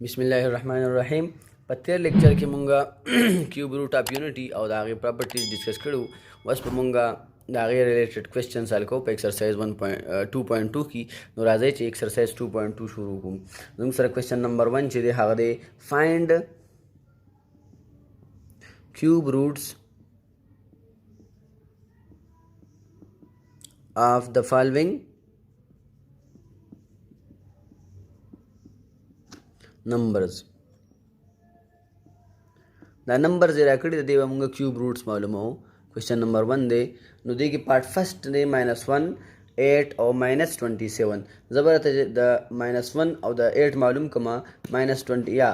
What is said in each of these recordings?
बिस्मिल्लाहिर्रहमानिर्रहीम په تیر لیکچر کې مونږه کیوب روټ اف یونټي او د هغې پراپرټیز ډسکس کړو. اوس به مونږه د هغې ریلیټډ کوېسچنز حل کوو په ایکسرسایز 2.2 کې. نو راځئ چې ایکسرسایز 2.2 شروع کړو. زموږ سره کوېسچن نمبر 1 چې دی هغه دی فایند کیوب روټس of the following numbers. دا نمبرز یې راکړي د دې به مونږ کیوب روټس معلوموو. کوېسچن نمبر 1 دی، نو دې کې پارټ فرسټ دی -1 8 او -27. زه به راته د -1 او د 8 معلوم کما، -20 یا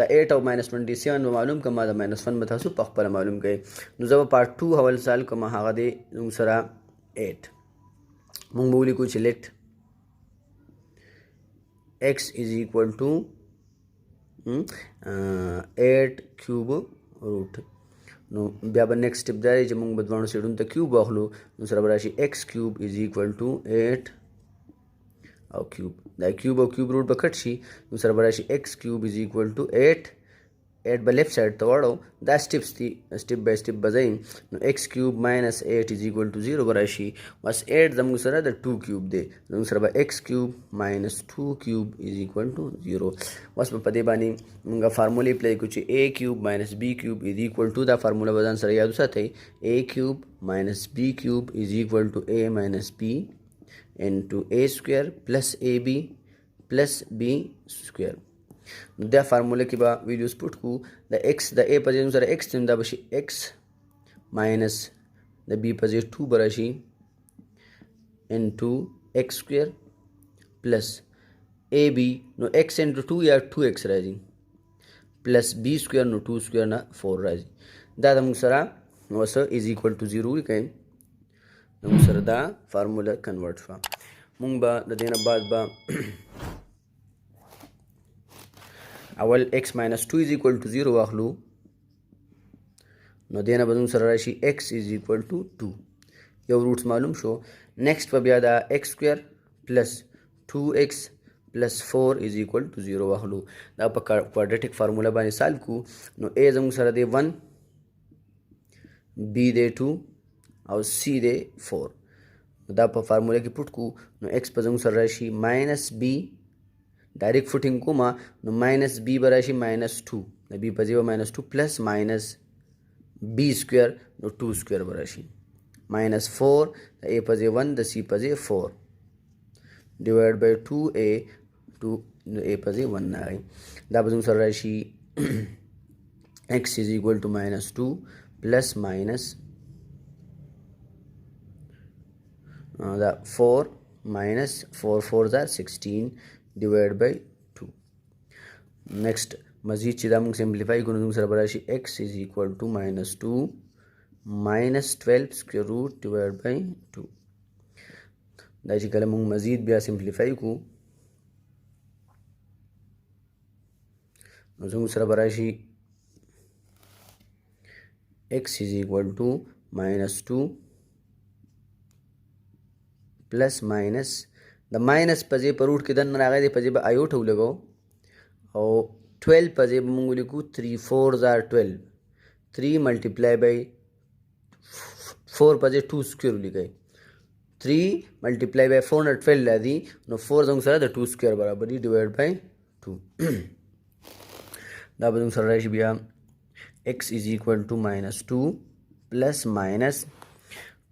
د 8 او -27 به معلوم کما، د -1 به تاسو په خپله معلوم کړئ. نو زه به پارټ 2 اول سوال کما، هغه دی زموږ سره 8. مونږ به ولیکو چې لیټ x is equal to 8 کیوب روټ. نو بیا به نیکسٹ سټپ دا دی چې مونږ به دواړو سایډونو ته کیوب واخلو. نو سره به راشي x کیوب از ایکول ټو 8 او کیوب. دا کیوب او کیوب روټ به کټ شي. نو سره به راشي x کیوب از ایکول ټو 8 به لیفټ سایډ ته واړو. دا سټپس دي، سټپ بای سټپ به ځئ. نو x کیوب ماینس 8 از ایکول ټو 0 به راشي. بس 8 زموږ سره د 2 کیوب دی. زموږ سره به x کیوب ماینس 2 کیوب از ایکول ټو 0. بس په دې باندې موږ فارمولې اپلای کړو چې a کیوب ماینس b کیوب از ایکول ټو، دا فارموله به ځان سره یاد وساتئ، a کیوب ماینس b کیوب از ایکول ټو a ماینس b انټو a سکویر پلس ab پلس b سکویر. نو دا فارموله کې به ویډیوز پوټ کړو. د x د a په ځای سره x دی، دا به شي x ماینس د b په ځای 2 به راشي انټو x سکویر پلس ab. نو x انټو 2 یا 2x راځي پلس b سکویر، نو 2 سکویر نه 4 راځي. دا د موږ سره نو سره از ایکول ټو 0 ولیکئ. نو موږ سره دا فارموله کنورټ شوه. موږ به د دې نه بعد به اول x minus 2 is equal to 0 واخلو. نو دینه به سره راشي x is equal to 2. یو روټس معلوم شو. نیکسٹ به بیا دا x سکویر پلس 2x پلس 4 is equal to 0 واخلو. دا په کوادریټک فارموله باندې سالو کو. نو a زموږ سره دی 1 b دی 2 او c دی 4. دا په فارموله کې پټ کو. نو x په زموږ سره راشي ماینس b، ډایرکټ فوټینګ کومه، نو ماینس بی به راشي ماینس 2، د بی په ځای به ماینس 2 پلس ماینس بی سکویر، نو 2 سکویر به راشي ماینس 4، د ا په ځای 1 د سی په ځای 4 ډیوایډ بای 2a، نو ا په ځای 1 راغی. دا به زموږ سره راشي x is equal to minus 2 plus minus دا 4 minus 4 4s are 16 divided by 2. next مزید چې دا موږ سمپلیفای کړو، نو سره به راشي x is equal to minus 2 minus 12 square root divided by 2. دا چې کله موږ مزید بیا سمپلیفای کړو، نو زموږ سره به راشي x is equal to minus 2 plus minus د ماینس په ځای په روټ کې دننه راغی دی، په ځای به آیوټ ولګو، او 12 په ځای به مونږ ولیکو 3 4s are 12، 3 ملټیپلای بای 4 په ځای 2 سکویر ولیکئ. 3 ملټیپلای بای 4 نه 12 راځي، نو 4 زموږ سره د 2 سکویر برابر دی ډیوایډ بای 2. دا به زموږ سره راشي بیا x is equal to minus 2 plus minus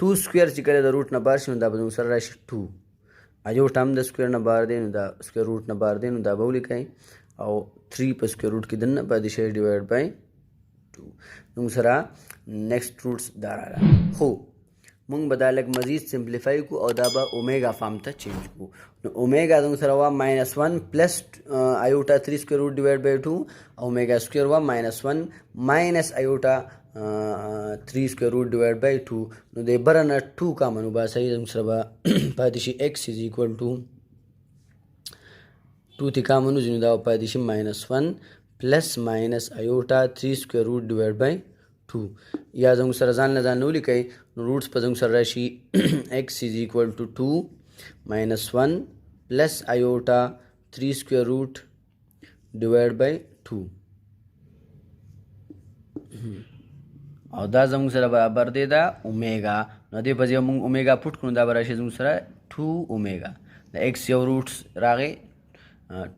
2 سکویر چې کله د روټ نه بار شي، نو دا به زموږ سره راشي 2. اجو ټام د سکویر نه بار دی، نو دا سکویر روټ نه بار دی، نو دا به ولیکئ، او 3 په سکویر روټ کې دننه پاتې شي ډیوایډ بای 2. نو سره نیکسٹ روټس دا راغله. خو مونږ به دا لږ مزید سمپلیفای کو، او دا به اومیګا فارم ته چینج کو. نو اومیګا زموږ سره وا -1 پلس آیوټا 3 سکویر روټ ډیوایډ بای 2، اومیګا سکویر وا -1 ماینس آیوټا 3 سکویر روټ ډیوایډ بای 2. نو د بره نه 2 کامن وباسئ، زموږ سره به پاتې شي x is equal to 2 تی کامن وځي، نو دا به پاتې شي -1 پلس ماینس آیوټا 3 سکویر روټ ډیوایډ بای 2. یا زموږ سره ځان نه ځان نه ولیکئ، نو روټس په زموږ سره راشي x is equal to 2 -1 پلس آیوټا 3 سکویر روټ divide by 2 او دا زموږ سره برابر دی دا اومیګا. نو دې په ځای موږ اومیګا پټ کړو، دا به راشي زموږ سره 2 اومیګا. د ایکس یو روټس راغی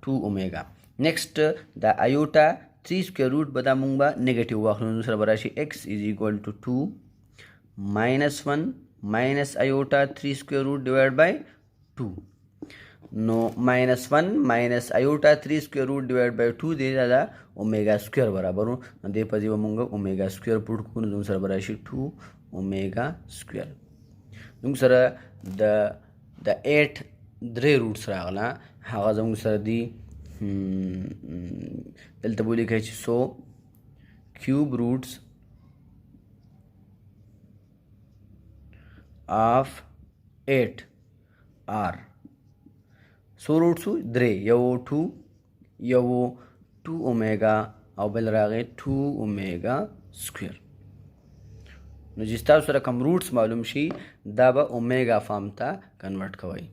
2 اومیګا. نیکسټ دا ایوټا 3 سکویر روټ به دا موږ به نیګیټیو واخلو، نو سره به راشي ایکس از ایکوال ټو 2 ماینس 1 ماینس ایوټا 3 سکویر روټ ډیوایډ بای 2. نو ماینس 1 ماینس ایوټا 3 سکویر روټ ډیوایډ بای 2 دی دا اومیګا سکویر برابر نو دې په ځای به موږ اومیګا سکویر پټ کړو، نو سره به راشي 2 اومیګا سکویر. زموږ سره د 8 درې روټس راغله، هغه زموږ سره دي دلته به ولیکئ چې سو کیوب روټس of 8 are سو روټس درې، یو 2 یو 2 اومیګا او بل راغی 2 اومیګا سکویر. نو چې ستاسو سره کوم روټس معلوم شي دا به اومیګا فارم ته کنورټ کوئ.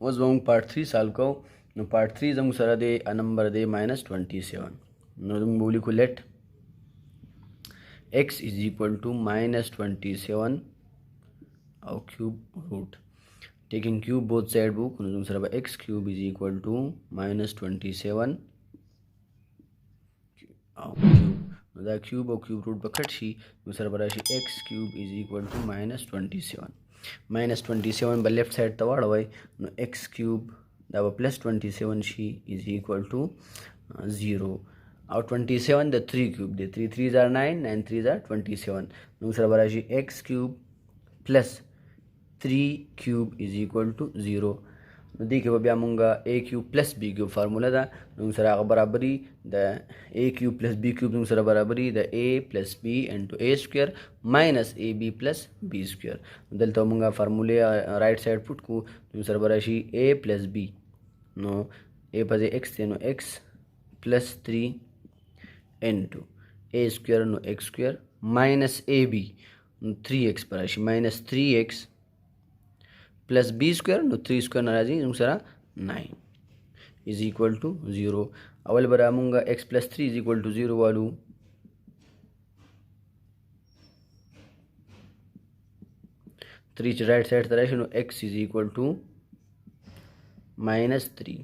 اوس به موږ پارټ 3 سالو کوو. نو پارټ 3 زموږ سره دی نمبر دی -27. نو موږ به ولیکو لیټ x is equal to -27 او کیوب روټ taking cube both side book. نو زموږ سره به x cube is equal to -27 او کیوب. نو دا کیوب او کیوب روټ به کټ شي، نو سره به راشي x cube is equal to -27. -27 به لیفټ سایډ ته واړوئ، نو x cube دا به +27 شي is equal to 0 او 27 د 3 کیوب دی، 3 3s are 9 9 3s are 27. نو سره به راشي x cube plus 3 cube is equal to 0. نو دې کې به بیا مونږ a cube plus b cube فارموله ده، نو سره هغه برابري د a cube plus b cube نو سره برابري د a plus b into a square minus ab plus b square. دلته مونږ فارمولې رائټ سایډ پټ کو، نو سره به راشي a plus b. نو a په ځای x دی، نو x plus 3 into a square نو x square minus ab نو 3x پر راشي minus 3x plus b square نو 3 square ناراضي نو سره 9 is equal to 0. اول برا مونږه x plus 3 is equal to 0 والو، 3 چې رائټ سایډ ته راشي نو x is equal to -3.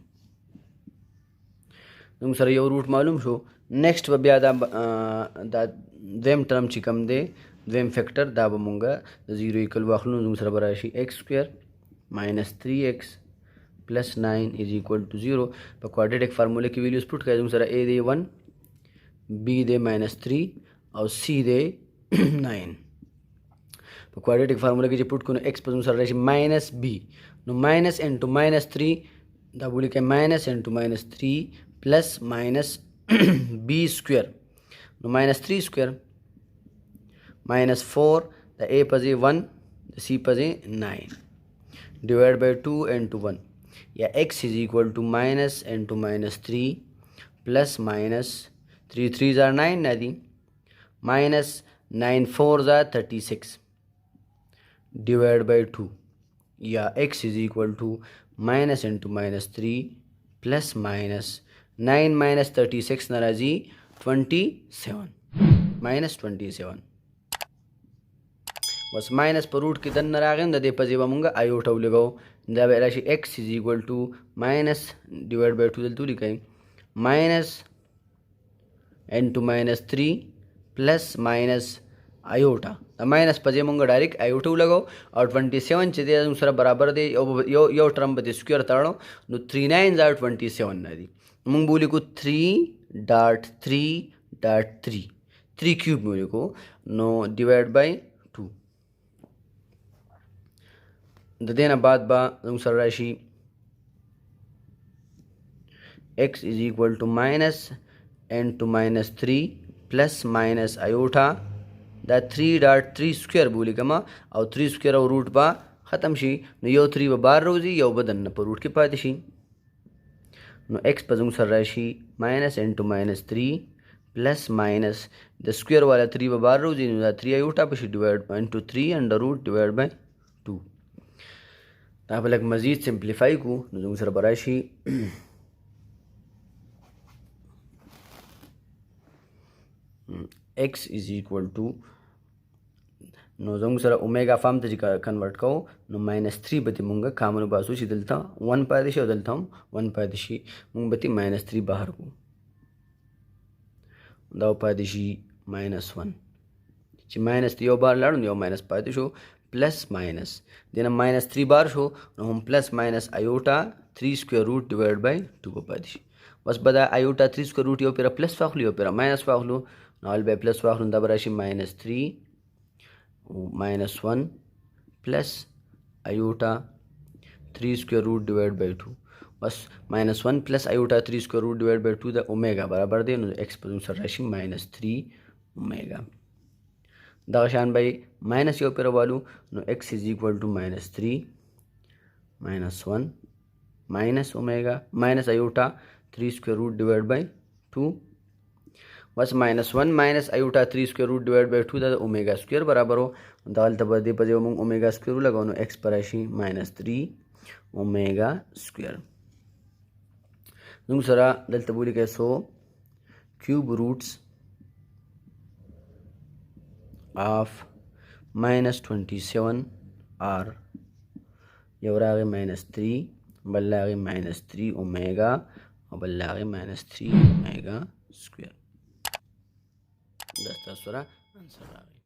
زموږ سره یو روټ معلوم شو. نیکسټ به بیا دا دویم ټرم چې کوم دی دویم فیکټر دا به مونږه د 0 ایکل واخلو، زموږ سره به راشي x square minus 3x plus 9 is equal to 0. په کوادریټک فارموله کې ویلیوز پټ کړئ، زموږ سره a دی 1 b دی -3 او c دی 9. په کوادریټک فارموله کې چې پټ کړو نو x په زموږ سره راشي -b نو minus into -3 دا به ولیکئ minus into -3 plus minus b square نو -3 square minus 4 د a په ځای 1 د c په ځای 9 divided by 2 into 1 یا x is equal to minus into -3 plus minus 3 3s are 9 نه دي minus 9 4s are 36 divided by 2 یا x is equal to minus into -3 plus minus 9 minus 36 ناراضي 27 minus 27. بس ماینس په روټ کې دننه راغی نو د دې په ځای به مونږ ایوټا ولګو، دا به راشي x is equal to minus divided by 2 دلته ولیکئ minus into -3 plus minus ایوټا. دا ماینس په ځای مونږ ډایرکټ ایوټا ولګو او 27 چې دی زموږ سره برابر دی یو ټرم به د سکویر تړو نو 3 9s are 27 نه دي، مونږ به ولیکو 3.3.3 3 کیوب مې ولیکو نو ډیوایډ بای 2. د دې نه بعد به زموږ سره راشي x is equal to minus into -3 plus minus iota دا 3.3 سکویر به ولیکم او 3 سکویر او روټ به ختم شي نو یو 3 به بار روزي یو به دننه په روټ کې پاتې شي نو x په زموږ سره راشي minus into -3 plus minus د سکویر والا 3 به بار روزي نو دا 3 ایوټا به شي ډیوایډ into 3 انډر روټ ډیوایډ بای 2. دا به لږ مزید سمپلیفای کو نو زموږ سره به راشي x is equal to نو زموږ سره اومیګا فارم ته چې کنورټ کوو نو -3 به ترې مونږ کامن وباسو چې دلته 1 پاتې شي او دلته هم 1 پاتې شي مونږ به ترې -3 بهر کړو دا پاتې شي -1 چې -3 یو بار لاړو نو یو ماینس پاتې شو پلس ماینس دې نه -3 بار شو نو هم پلس ماینس ایوټا 3 سکویر روټ ډیوایډ بای 2 به پاتې شي بس به دا ایوټا 3 سکویر روټ یو پیره پلس واخلو یو پیره ماینس واخلو نو اول به پلس واخلو دا به راشي -3 -1 plus iota 3 square root divided by 2 बस -1 plus iota 3 square root divided by 2 the omega बराबर दे x पर सर राशि -3 omega دا شان by minus यो पर वालू no x is equal to -3 -1 minus omega minus iota 3 square root divided by 2 बस -1 minus iota 3 square root divide by 2 दा omega square बराबर हो दलते बदे पजे हम ओमेगा स्क्वायर लगाउनु x पर राशि -3 ओमेगा स्क्वायर नुम सरा दलते बोली के सो क्यूब रूट्स ऑफ -27 आर यवरागे -3 बल्लागे -3 ओमेगा और बल्लागे -3 ओमेगा स्क्वायर दस्ता सुरा आंसर आ गया।